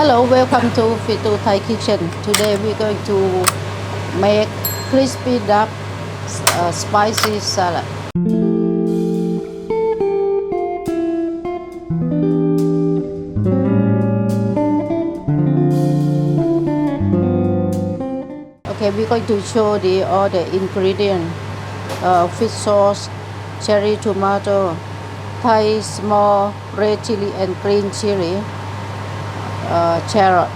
Hello, welcome to Fitous Thai Kitchen. Today we're going to make crispy duck spicy salad. Okay, we're going to show all the ingredients: fish sauce, cherry tomato, Thai small red chili and green chili, shallot,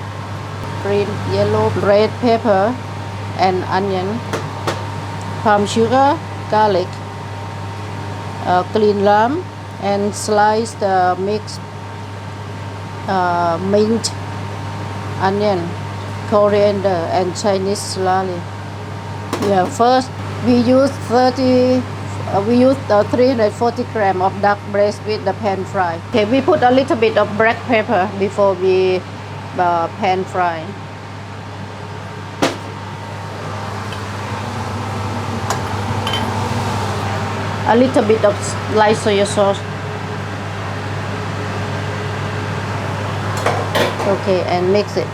green, yellow, red pepper, and onion, palm sugar, garlic, clean lamb, and sliced mixed mint, onion, coriander, and Chinese salad. Yeah, first we use 340 grams of duck breast with the pan fry. Okay, we put a little bit of black pepper before we pan fry. A little bit of light soy sauce. Okay, and mix it.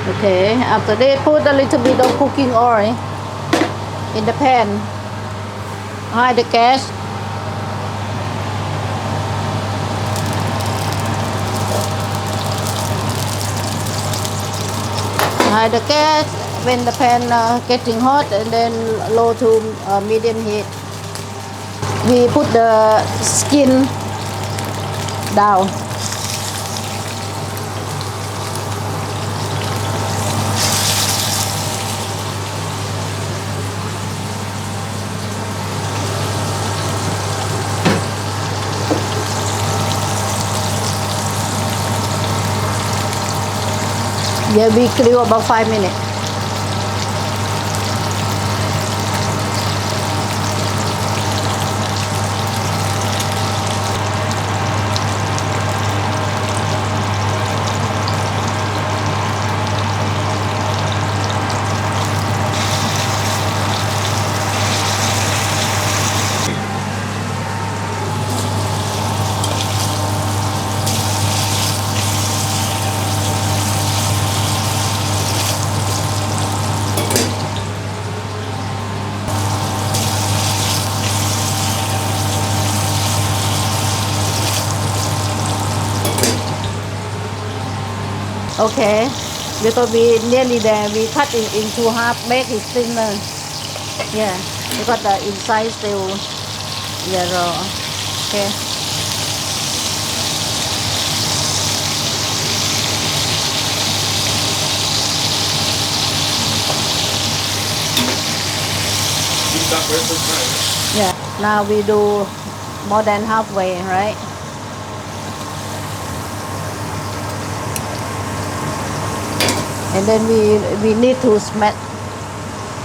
Okay, after that, put a little bit of cooking oil in the pan. High the gas. High the gas when the pan getting hot, and then low to medium heat. We put the skin down. Yeah, we grill about 5 minutes. Okay, because we nearly there, we cut it into half, make it thinner. Yeah, because the inside still raw. Okay. Yeah, now we do more than halfway, right? And then we need to smash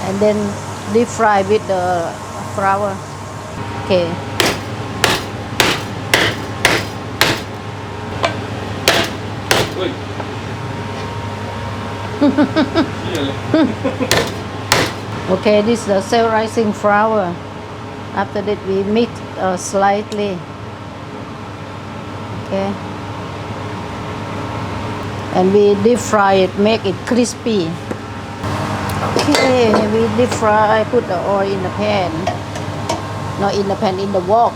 and then deep fry with the flour. Okay. Okay, this is the self-rising flour. After that we mix slightly. Okay. And we deep fry it, make it crispy. Okay, we deep fry, put the oil in the pan. Not in the pan, in the wok.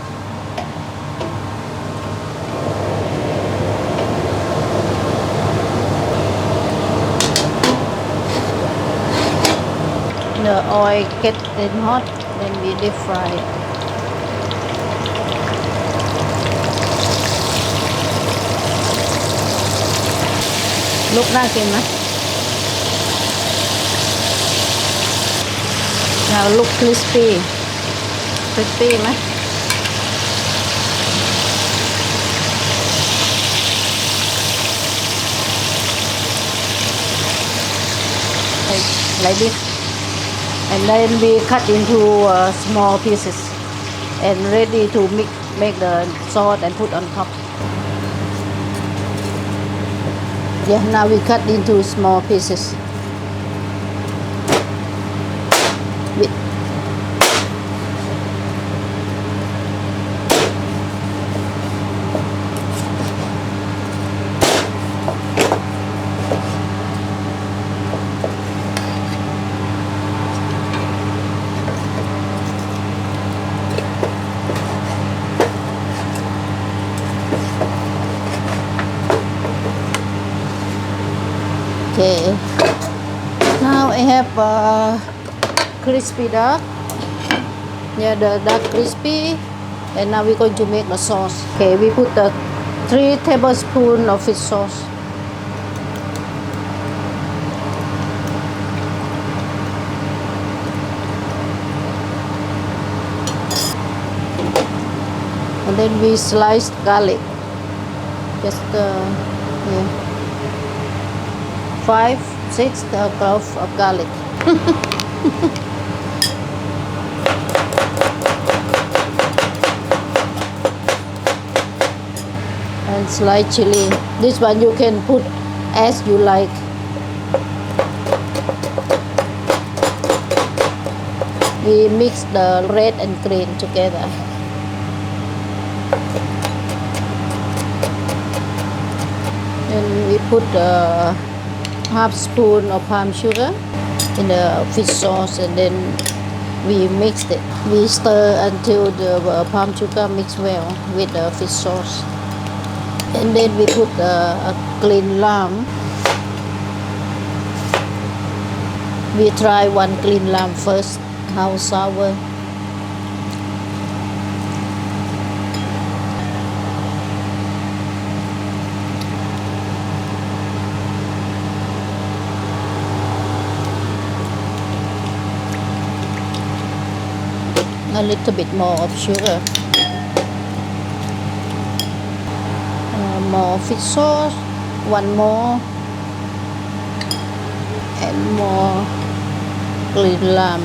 The oil gets hot, then we deep fry it. Look น่ากินไหม Now look crispy ไหม like this, and then we cut into small pieces and ready to make the sauce and put on top. Yeah, now we cut into small pieces. Okay. Now I have crispy duck. Yeah, the duck crispy. And now we're going to make the sauce. Okay, we put the 3 tablespoons of fish sauce. And then we slice garlic. Just 5, 6 cloves of garlic. And slice chili. This one you can put as you like. We mix the red and green together. And we put half spoon of palm sugar in the fish sauce, and then we mix it. We stir until the palm sugar mix well with the fish sauce. And then we put a clean lamb. We try 1 clean lamb first, how sour. A little bit more of sugar. More fish sauce, 1 more, and more clean lamb.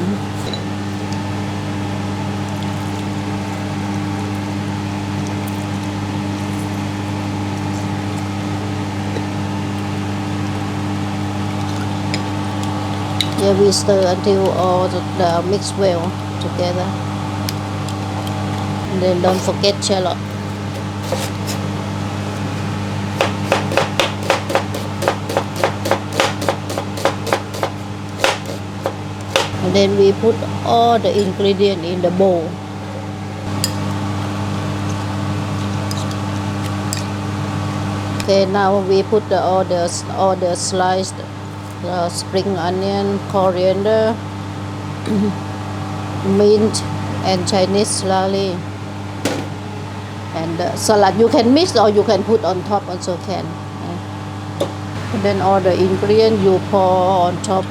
Yeah, we stir until all the mix well together. And then don't forget shallot. And then we put all the ingredients in the bowl. Okay, now we put all the sliced spring onion, coriander, mint, and Chinese celery. And salad you can mix or you can put on top also can. And then all the ingredients you pour on top.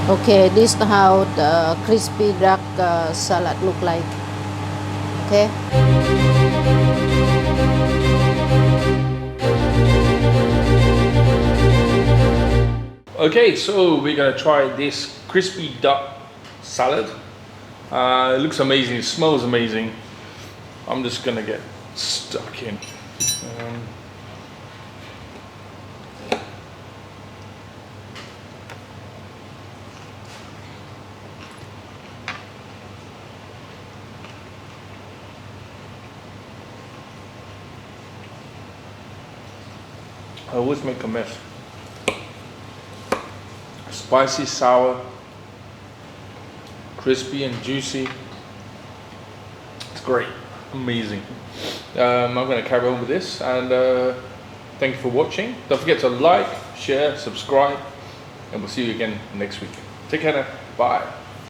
Okay, this is how the crispy duck salad look like. Okay. Okay, so we're gonna try this crispy duck salad. It looks amazing, it smells amazing. I'm just gonna get stuck in. I always make a mess. Spicy, sour, crispy and juicy. It's great, amazing. I'm going to carry on with this, and thank you for watching. Don't forget to like, share, subscribe, and we'll see you again next week. Take care now. Bye.